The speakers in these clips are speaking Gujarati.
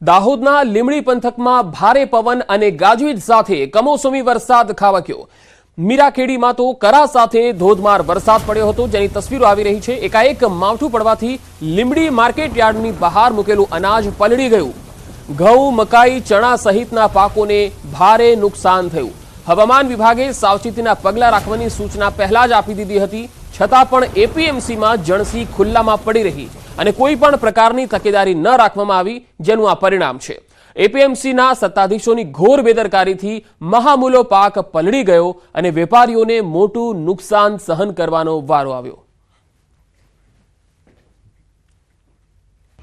દાહોદના લીમડી પંથકમાં ભારે પવન અને ગાજવીજ સાથે કમોસમી વરસાદ ખાબક્યો। મીરાખેડીમાં તો કરા સાથે ધોધમાર વરસાદ પડ્યો હતો, જેની તસવીરો આવી રહી છે। એકાએક માવઠું પડવાથી લીમડી માર્કેટ યાર્ડની બહાર મૂકેલું અનાજ પલળી ગયું। ઘઉં, મકાઈ, ચણા સહિતના પાકોને ભારે નુકસાન થયું। હવામાન વિભાગે સાવચેતીના પગલાં રાખવાની સૂચના પહેલા જ આપી દીધી હતી, છતાં પણ એપીએમસીમાં જણસી ખુલ્લામાં પડી રહી અને કોઈ પણ પ્રકારની તકેદારી ન રાખવામાં આવી, જેનું આ પરિણામ છે। એપીએમસીના સત્તાધીશોની ઘોર બેદરકારીથી મહામૂલો પાક પલળી ગયો અને વેપારીઓને મોટું નુકસાન સહન કરવાનો વારો આવ્યો।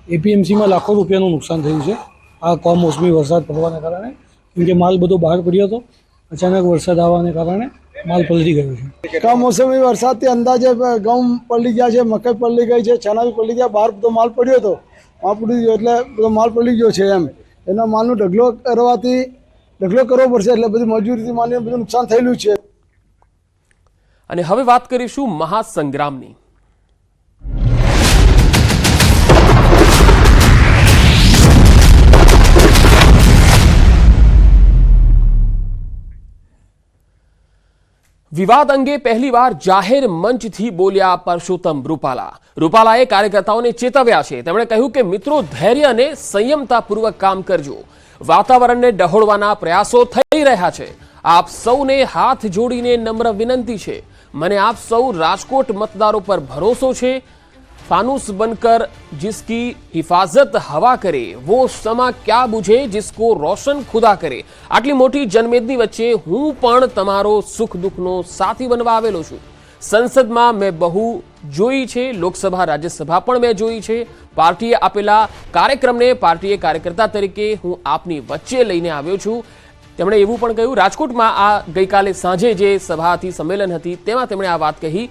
એપીએમસીમાં લાખો રૂપિયાનું નુકસાન થયું છે આ કમોસમી વરસાદ પડવાના કારણે, કેમ કે માલ બધો બહાર પડ્યો હતો। અચાનક વરસાદ આવવાને કારણે માલ પલળી ગયો છે। કમોસમી વરસાદથી અંદાજે ઘઉં પલળી ગયા છે, મકાઈ પલળી ગઈ છે, ચણા બી પલળી ગયા। બહાર બધો માલ પડ્યો હતો, એટલે બધો માલ પલળી ગયો છે। એના માલનો ઢગલો કરવો પડશે, એટલે બધી મજૂરીથી માલને બધું નુકસાન થયેલું છે। અને હવે વાત કરીશું મહાસંગ્રામની। વિવાદ અંગે પહેલીવાર જાહેર મંચથી બોલ્યા પરસોત્તમ રૂપાલાએ કાર્યકર્તાઓને ચેતવ્યા છે। તેમણે કહ્યું કે મિત્રો, ધૈર્ય અને સંયમતાપૂર્વક કામ કરજો। વાતાવરણને ડહોળવાના પ્રયાસો થઈ રહ્યા છે। આપ સૌને હાથ જોડીને નમ્ર વિનંતી છે। મને આપ સૌ રાજકોટ મતદારો પર ભરોસો છે। फानूस बनकर जिसकी हिफाजत हवा करे वो समा क्या बुझे जिसको रोशन खुदा करे। आटली मोटी जनमेदनी वच्चे हूँ पण तमारो सुख दुखनो साथी बनवा आवेलो छुं। संसदमां मैं बहु जोई छे, लोकसभा राज्यसभा पण मैं जोई छे। पार्टीए आपेला कार्यक्रमने पार्टीए कार्यकर्ता तरीके हूँ आपनी वच्चे लईने आव्यो छुं। તેમણે એવું પણ કહ્યું। રાજકોટમાં આ ગઈકાલે સાંજે જે સભા હતી, સંમેલન હતી, તેમાં તેમણે આ વાત કહી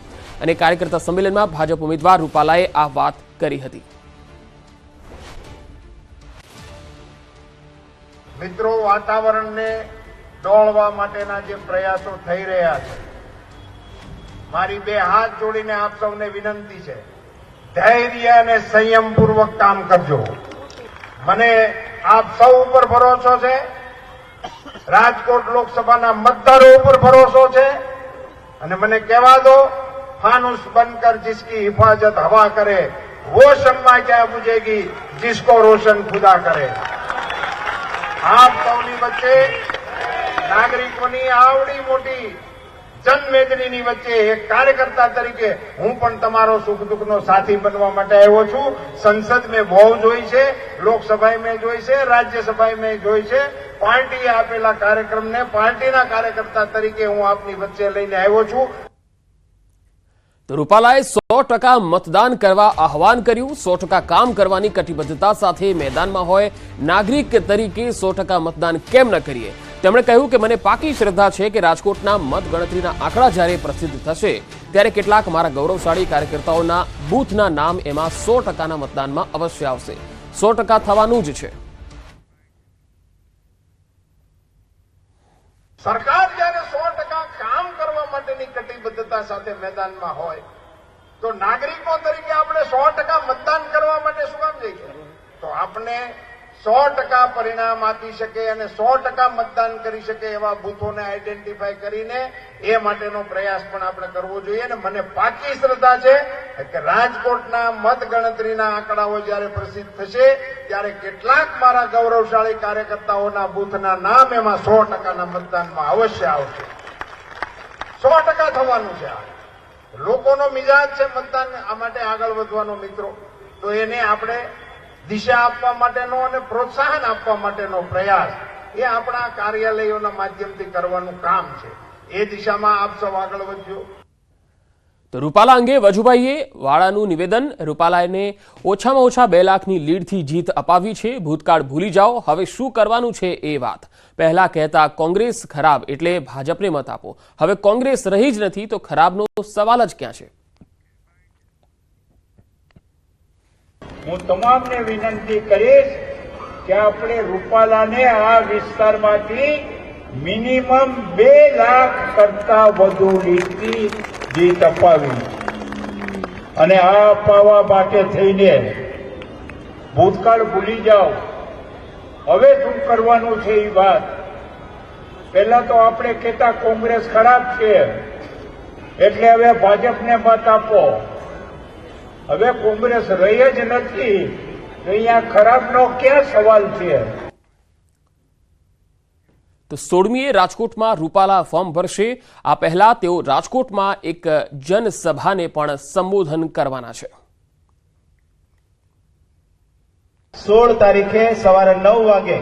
અને કાર્યકર્તા સંમેલનમાં ભાજપ ઉમેદવાર રૂપાલાએ આ વાત કરી હતી। મિત્રો, વાતાવરણને ડોળવા માટેના જે પ્રયાસો થઈ રહ્યા છે, મારી બે હાથ જોડીને આપ સૌને વિનંતી છે, ધૈર્ય અને સંયમપૂર્વક કામ કરજો। મને આપ સૌ ઉપર ભરોસો છે, રાજકોટ લોકસભાના મતદારો ઉપર ભરોસો છે અને મને કહેવા દો, फानूस बनकर जिसकी हिफाजत हवा करे वो शम्मा क्या बुझेगी जिसको रोशन खुदा करे। आप सौनी वच्चे नागरिकोनी आवड़ी मोटी जनमेदनीनी वच्चे एक कार्यकर्ता तरीके हूँ पण तमारो सुख दुखनो साथी बनवा माटे आव्यो छुं। संसद में बहु जोई छे, लोकसभा में जोई छे, राज्यसभा में जोई छे। पार्टीए आपेला कार्यक्रमने पार्टीना कार्यकर्ता तरीके हूँ आपनी वच्चे लईने आव्यो छुं। तो रूपालाए 100% मतदान करवा आह्वान कर्યું। 100% काम करवानी कटिबद्धता साथे मैदाનમાં હોય नागरिक तरीके 100% मतदान केम न करिए। તેમણે કહ્યું કે મને પાકી શ્રદ્ધા છે કે રાજકોટના મતગણતરીના આંકડા જ્યારે પ્રસિદ્ધ થશે ત્યારે કેટલાક મારા ગૌરવશાળી કાર્યકર્તાઓના બૂથના નામ એમાં 100%ના મતદાનમાં અવશ્ય આવશે। 100% થવાનું જ છે। सरकार જ્યારે 100% કામ કરવા માટેની કટિબદ્ધતા સાથે મેદાનમાં હોય તો નાગરિકો તરીકે આપણે 100% મતદાન કરવા માટે શું કામ જઈએ? તો આપણે 100% પરિણામ આપી શકે અને 100% મતદાન કરી શકે એવા બૂથોને આઈડેન્ટિફાઈ કરીને એ માટેનો પ્રયાસ પણ આપણે કરવો જોઈએ। અને મને પાકી શ્રદ્ધા છે કે રાજકોટના મતગણતરીના આંકડાઓ જ્યારે પ્રસિદ્ધ થશે ત્યારે કેટલાક મારા ગૌરવશાળી કાર્યકર્તાઓના બૂથના નામ એમાં 100%ના મતદાનમાં અવશ્ય આવશે। 100% થવાનું છે। લોકોનો મિજાજ છે મતદાન આ માટે આગળ વધવાનો મિત્રો, તો એને આપણે દિશા આપવા માટેનો અને પ્રોત્સાહન આપવા માટેનો પ્રયાસ એ આપણા કાર્યાલયોના માધ્યમથી કરવાનું કામ છે। એ દિશામાં આપ સૌ આગળ વધજો। તો રૂપાલા અંગે વજુભાઈએ વાળાનું નિવેદન। રૂપાલાને ઓછામાં ઓછા 2 લાખની લીડથી જીત અપાવી છે। ભૂતકાળ ભૂલી જાઓ, હવે શું કરવાનું છે એ વાત। પહેલા કહેતા કોંગ્રેસ ખરાબ એટલે ભાજપને મત આપો, હવે કોંગ્રેસ રહી જ નથી તો ખરાબનો સવાલ જ ક્યાં છે? હું તમામને વિનંતી કરીશ કે આપણે રૂપાલાને આ વિસ્તારમાંથી મિનિમમ 2 લાખ કરતા વધુ લીડથી જીત અપાવી અને આ અપાવવા માટે થઈને ભૂતકાળ ભૂલી જાઓ, હવે શું કરવાનું છે એ વાત પહેલા તો આપણે કહેતા કોંગ્રેસ ખરાબ છે એટલે હવે ભાજપને મત આપો. હવે કોંગ્રેસ રહી જ નથી તો અહીંયા ખરાબનો ક્યાં સવાલ છે? તો 16મીએ રાજકોટમાં રૂપાલા ફોર્મ ભરશે. આ પહેલા તેઓ રાજકોટમાં એક જનસભાને પણ સંબોધન કરવાના છે. 16 તારીખે સવારે 9 વાગે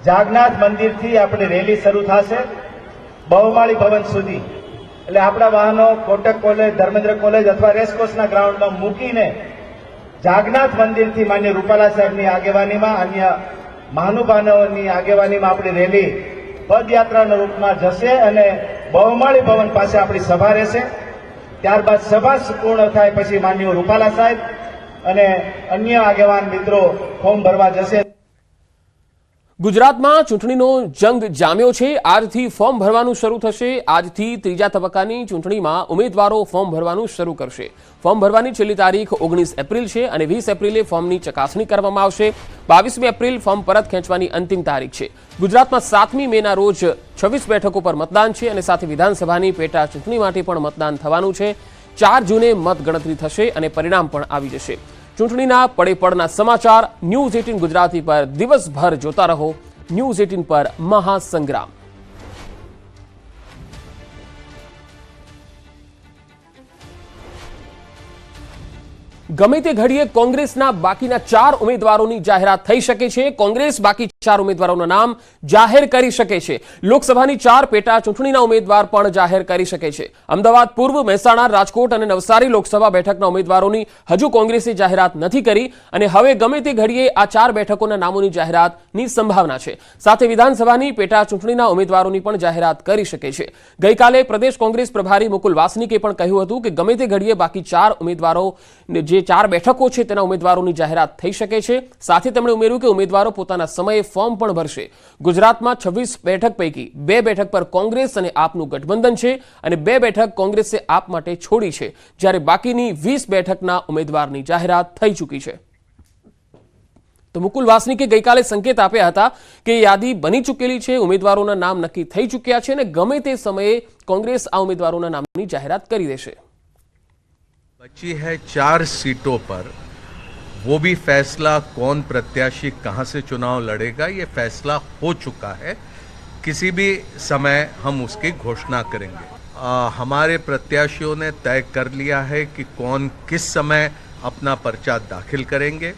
જાગનાથ મંદિરથી આપણી રેલી શરૂ થશે બહુમાળી ભવન સુધી. એટલે આપણા વાહનો કોટક કોલેજ, ધર્મેન્દ્ર કોલેજ અથવા રેસકોર્સના ગ્રાઉન્ડમાં મૂકીને જાગનાથ મંદિરથી માન્ય રૂપાલા સાહેબની આગેવાનીમાં, અન્ય મહાનુભાવોની આગેવાનીમાં આપણી રેલી પદયાત્રાના રૂપમાં જશે અને બહુમાળી ભવન પાસે આપણી સભા રહેશે. ત્યારબાદ સભા પૂર્ણ થાય પછી માન્ય રૂપાલા સાહેબ અને અન્ય આગેવાન મિત્રો ફોર્મ ભરવા જશે. ગુજરાતમાં ચૂંટણીનો જંગ જામ્યો છે. આજથી ફોર્મ ભરવાનું શરૂ થશે. આજથી ત્રીજા તબક્કાની ચૂંટણીમાં ઉમેદવારો ફોર્મ ભરવાનું શરૂ કરશે. ફોર્મ ભરવાની છેલ્લી તારીખ 19 એપ્રિલ છે અને 20 એપ્રિલે ફોર્મની ચકાસણી કરવામાં આવશે. 22મી એપ્રિલ ફોર્મ પરત ખેંચવાની અંતિમ તારીખ છે. ગુજરાતમાં 7મી મેના રોજ 26 બેઠકો પર મતદાન છે અને સાથે વિધાનસભાની પેટા ચૂંટણી માટે પણ મતદાન થવાનું છે. 4 જૂને મતગણતરી થશે અને પરિણામ પણ આવી જશે. ચૂંટણીના પડેપડના સમાચાર ન્યૂઝ 18 ગુજરાતી પર દિવસભર જોતા રહો. ન્યૂઝ 18 પર મહાસંગ્રામ. ગમે તે ઘડીએ કોંગ્રેસના બાકીના 4 ઉમેદવારોની જાહેરાત થઈ શકે છે. કોંગ્રેસ બાકી 4 ઉમેદવારોના નામ જાહેર કરી શકે છે. લોકસભાની 4 પેટા ચૂંટણીના ઉમેદવાર પણ જાહેર કરી શકે છે. અમદાવાદ પૂર્વ, મહેસાણા, રાજકોટ અને નવસારી લોકસભા બેઠકના ઉમેદવારોની હજુ કોંગ્રેસે જાહેરાત નથી કરી અને હવે ગમે તે ઘડીએ આ 4 બેઠકોના નામોની જાહેરાતની સંભાવના છે. સાથે વિધાનસભાની પેટા ચૂંટણીના ઉમેદવારોની પણ જાહેરાત કરી શકે છે. ગઈકાલે પ્રદેશ કોંગ્રેસ પ્રભારી મુકુલ વાસનિકે પણ કહ્યું હતું કે ગમે તે ઘડીએ બાકી 4 ઉમેદવારો જે 4 બેઠકો છે તેના ઉમેદવારોની જાહેરાત થઈ શકે છે. સાથે તેમણે ઉમેર્યું કે ઉમેદવારો પોતાના સમયે ફોર્મ પણ ભરશે. ગુજરાતમાં 26 બેઠક પૈકી 2 બેઠક પર કોંગ્રેસ અને આપનું ગઠબંધન છે અને 2 બેઠક કોંગ્રેસે આપ માટે છોડી છે, જ્યારે બાકીની 20 બેઠકના ઉમેદવારની જાહેરાત થઈ ચૂકી છે. તો મુકુલ વાસનિકે ગઈકાલે સંકેત આપ્યા હતા કે યાદી બની ચૂકેલી છે, ઉમેદવારોના નામ નક્કી થઈ ચૂક્યા છે અને ગમે તે સમયે કોંગ્રેસ આ ઉમેદવારોના નામની જાહેરાત કરી દેશે. बची है 4 सीटों पर, वो भी फैसला कौन प्रत्याशी कहां से चुनाव लड़ेगा ये फैसला हो चुका है. किसी भी समय हम उसकी घोषणा करेंगे. हमारे प्रत्याशियों ने तय कर लिया है कि कौन किस समय अपना पर्चा दाखिल करेंगे.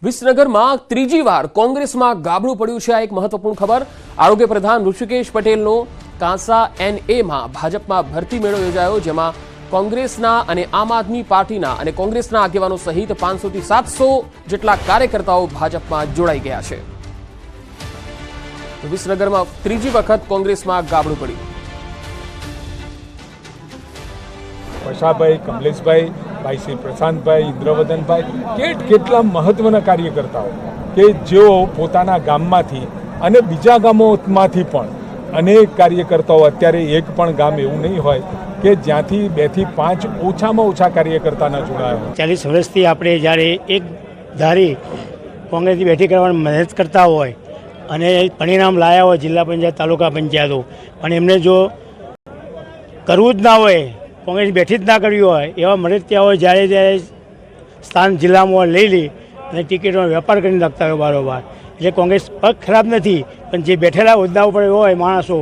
વિસનગરમાં ત્રીજી વાર કોંગ્રેસમાં ગાબડું પડ્યું છે. આ એક મહત્વપૂર્ણ ખબર. આરોગ્ય પ્રધાન ઋષિકેશ પટેલનો કાંસા NAમાં ભાજપમાં ભરતી મેળો યોજાયો, જેમાં કોંગ્રેસના અને આમ આદમી પાર્ટીના અને કોંગ્રેસના આગેવાનો સહિત 500 થી 700 જેટલા કાર્યકર્તાઓ ભાજપમાં જોડાઈ ગયા છે. વિસનગરમાં ત્રીજી વખત કોંગ્રેસમાં ગાબડું પડ્યું. પશાભાઈ, કમલેશભાઈ, ભાઈ શ્રી પ્રશાંતભાઈ, ઇન્દ્રવદનભાઈ કેટલા મહત્વના કાર્યકર્તાઓ કે જેઓ પોતાના ગામમાંથી અને બીજા ગામોમાંથી પણ અનેક કાર્યકર્તાઓ, અત્યારે એક પણ ગામ એવું નહીં હોય કે જ્યાંથી 2 થી 5 ઓછામાં ઓછા કાર્યકર્તાના જોડાયા. 40 વર્ષથી આપણે જ્યારે એક ધારી કોંગ્રેસની બેઠી કરવાની મહેનત કરતા હોય અને પરિણામ લાયા હોય જિલ્લા પંચાયત, તાલુકા પંચાયતો, પણ એમને જો કરવું જ ના હોય, કોંગ્રેસ બેઠી જ ના કરવી હોય, એવા મળતિયાઓ જ્યારે જ્યારે સ્થાન જિલ્લામાં લઈ લે અને ટિકિટનો વેપાર કરી નાખતા હોય બારોબાર. એટલે કોંગ્રેસ પગ ખરાબ નથી, પણ જે બેઠેલા હોદ્દા ઉપર હોય માણસો,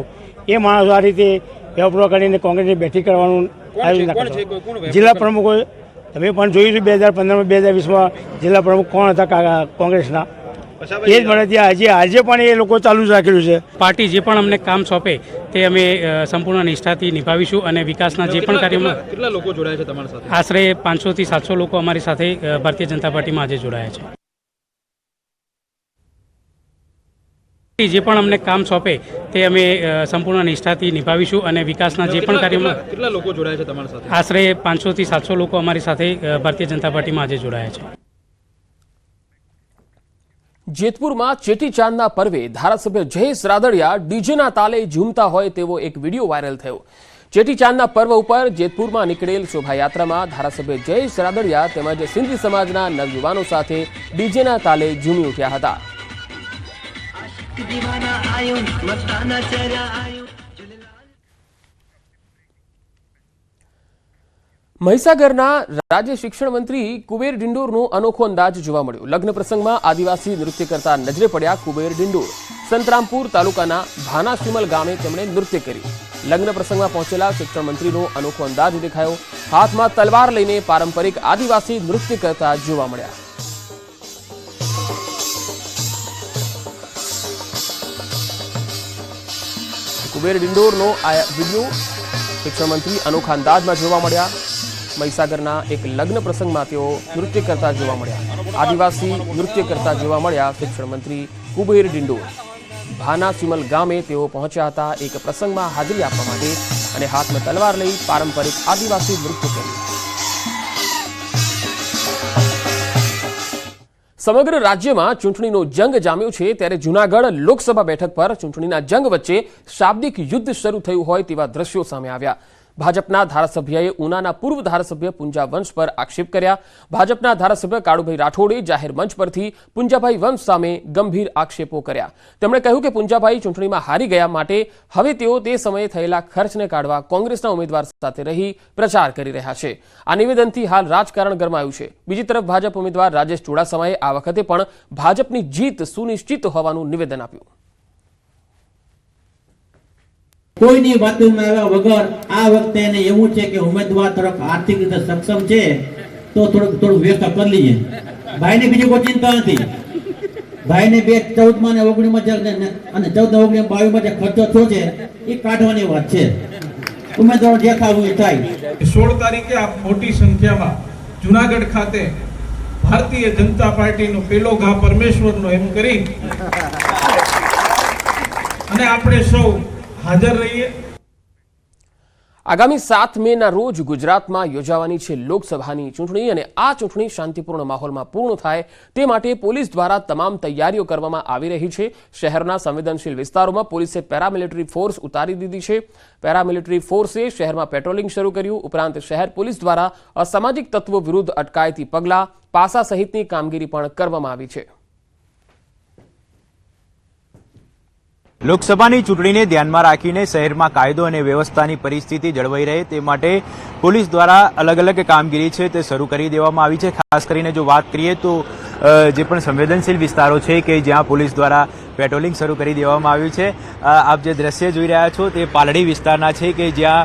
એ માણસો આ રીતે વેપારો કરીને કોંગ્રેસને બેઠી કરવાનું આયોજન કરતા. જિલ્લા પ્રમુખો તમે પણ જોયું છે 2015માં 2020માં જિલ્લા પ્રમુખ કોણ હતા કોંગ્રેસના, એ જ મળતિયા આજે પણ એ લોકો ચાલુ જ રાખેલું છે. પાર્ટી જે પણ અમને કામ સોંપે તે અમે સંપૂર્ણ નિષ્ઠાથી નિભાવીશું અને વિકાસના જે પણ કાર્યોમાં. કેટલા લોકો જોડાયા છે તમારી સાથે? આશરે 500 થી 700 લોકો અમારી સાથે ભારતીય જનતા પાર્ટીમાં આજે જોડાયા છે. જે પણ અમને કામ સોંપે તે અમે સંપૂર્ણ નિષ્ઠાથી નિભાવીશું અને વિકાસના જે પણ કાર્યોમાં. કેટલા લોકો જોડાયા છે તમારી સાથે? આશરે 500 થી 700 લોકો અમારી સાથે ભારતીય જનતા પાર્ટીમાં આજે જોડાયા છે. જેતપુરમાં ચેટીચાંદના પર્વે ધારાસભ્ય જયેશ રાદડિયા ડીજેના તાલે ઝૂમતા હોય તેવો એક વિડીયો વાયરલ થયો. ચેટીચાંદના પર્વ ઉપર જેતપુરમાં નીકળેલ શોભાયાત્રામાં ધારાસભ્ય જયેશ રાદડિયા તેમજ સિંધી સમાજના નવયુવાનો સાથે ડીજેના તાલે ઝૂમી ઉઠ્યા હતા. મહીસાગરના રાજ્ય શિક્ષણ મંત્રી કુબેર ડિંડોરનો અનોખો અંદાજ જોવા મળ્યો. લગ્ન પ્રસંગમાં આદિવાસી નૃત્ય કરતા નજરે પડ્યા કુબેર ડિંડોર. સંતરામપુર તાલુકાના ભાનાશીમલ ગામે તેમણે નૃત્ય કર્યું. લગ્ન પ્રસંગમાં પહોંચેલા શિક્ષણ મંત્રીનો અનોખો અંદાજ દેખાયો. હાથમાં તલવાર લઈને પારંપરિક આદિવાસી નૃત્ય કરતા જોવા મળ્યા. કુબેર ડિંડોરનો આ વિડીયો શિક્ષણ મંત્રી અનોખા અંદાજમાં જોવા મળ્યા. મહીસાગરના એક લગ્ન પ્રસંગમાં તેઓ નૃત્ય કરતા જોવા મળ્યા. આદિવાસી નૃત્ય કરતા જોવા મળ્યા શિક્ષણ મંત્રી કુબેર ડિંડોર. ભાનાશીમલ ગામે તેઓ પહોંચ્યા હતા એક પ્રસંગમાં હાજરી આપવા માટે અને હાથમાં તલવાર લઈ પારંપરિક આદિવાસી નૃત્ય કર્યું. સમગ્ર રાજ્યમાં ચૂંટણીનો જંગ જામ્યો છે ત્યારે જૂનાગઢ લોકસભા બેઠક પર ચૂંટણીના જંગ વચ્ચે શાબ્દિક યુદ્ધ શરૂ થયું હોય તેવા દ્રશ્યો સામે આવ્યા. ભાજપના ધારાસભ્યએ ઉનાના પૂર્વ ધારાસભ્ય પુંજા વંશ પર આક્ષેપ કર્યા. ભાજપના ધારાસભ્ય કાળુભાઈ રાઠોડે જાહેર મંચ પરથી પુંજાભાઈ વંશ સામે ગંભીર આક્ષેપો કર્યા. તેમણે કહ્યું કે પુંજાભાઈ ચૂંટણીમાં હારી ગયા માટે હવે તેઓ તે સમયે થયેલા ખર્ચને કાઢવા કોંગ્રેસના ઉમેદવાર સાથે રહી પ્રચાર કરી રહ્યા છે. આ નિવેદનથી હાલ રાજકારણ ગરમાયું છે. બીજી તરફ ભાજપ ઉમેદવાર રાજેશ ચુડાસમાએ આ વખતે પણ ભાજપની જીત સુનિશ્ચિત હોવાનું નિવેદન આપ્યું. કોઈની વાતોમાં આવ્યા વગર આ વખતે એને એવું છે કે ઉમેદવાર તરફ આર્થિક રીતે સક્ષમ છે તો થોડું વ્યવસ્થા કરી લઈએ. ભાઈને બીજી કોઈ ચિંતા નથી. ભાઈને 2014 ને 19 અને 14 19 22 જે ખર્ચો થયો છે એ કાઢવાની વાત છે. ઉમેદવાર જે ખાવું એ થાય. 16 તારીખે આ મોટી સંખ્યામાં જુનાગઢ ખાતે ભારતીય જનતા પાર્ટીનો પેલો ઘા પરમેશ્વરનો એમ કરી અને આપણે સૌ હાજર રહીએ. આગામી 7 મેના રોજ ગુજરાતમાં યોજાવાની છે લોકસભાની ચૂંટણી અને આ ચૂંટણી શાંતિપૂર્ણ માહોલમાં પૂર્ણ થાય તે માટે પોલીસ દ્વારા તમામ તૈયારીઓ કરવામાં આવી રહી છે. શહેરના સંવેદનશીલ વિસ્તારોમાં પોલીસે પેરામિલિટરી ફોર્સ ઉતારી દીધી છે. પેરામિલિટરી ફોર્સે શહેરમાં પેટ્રોલિંગ શરૂ કર્યું. ઉપરાંત શહેર પોલીસ દ્વારા અસામાજિક તત્વો વિરુદ્ધ અટકાયતી પગલાં, પાસા સહિતની કામગીરી પણ કરવામાં આવી છે. લોકસભાની ચૂંટણીને ધ્યાનમાં રાખીને શહેરમાં કાયદો અને વ્યવસ્થાની પરિસ્થિતિ જળવાઈ રહે તે માટે પોલીસ દ્વારા અલગ અલગ કામગીરી છે તે શરૂ કરી દેવામાં આવી છે. ખાસ કરીને જો વાત કરીએ તો જે પણ સંવેદનશીલ વિસ્તારો છે કે જ્યાં પોલીસ દ્વારા પેટ્રોલિંગ શરૂ કરી દેવામાં આવ્યું છે. આપ જે દ્રશ્ય જોઈ રહ્યા છો તે પાલડી વિસ્તારના છે કે જ્યાં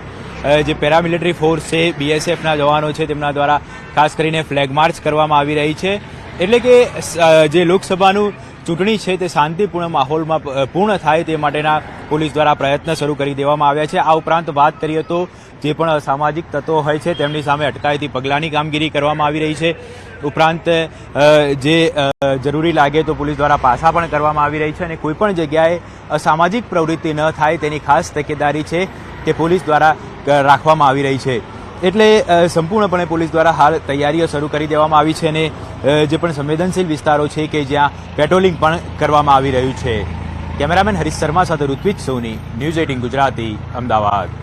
જે પેરામિલિટરી ફોર્સ છે, બીએસએફના જવાનો છે તેમના દ્વારા ખાસ કરીને ફ્લેગ માર્ચ કરવામાં આવી રહી છે. એટલે કે જે લોકસભાનું ચૂંટણી છે તે શાંતિપૂર્ણ માહોલમાં પૂર્ણ થાય તે માટેના પોલીસ દ્વારા પ્રયત્ન શરૂ કરી દેવામાં આવ્યા છે. આ ઉપરાંત વાત કરીએ તો જે પણ અસામાજિક તત્વો હોય છે તેમની સામે અટકાયતી પગલાંની કામગીરી કરવામાં આવી રહી છે. ઉપરાંત જે જરૂરી લાગે તો પોલીસ દ્વારા પાસા પણ કરવામાં આવી રહી છે અને કોઈપણ જગ્યાએ અસામાજિક પ્રવૃત્તિ ન થાય તેની ખાસ તકેદારી છે તે પોલીસ દ્વારા રાખવામાં આવી રહી છે. એટલે સંપૂર્ણપણે પોલીસ દ્વારા હાલ તૈયારીઓ શરૂ કરી દેવામાં આવી છે અને જે પણ સંવેદનશીલ વિસ્તારો છે કે જ્યાં પેટ્રોલિંગ પણ કરવામાં આવી રહ્યું છે. કેમેરામેન હરીશ શર્મા સાથે ઋત્વિજ સોની, ન્યૂઝ 18 ગુજરાતી, અમદાવાદ.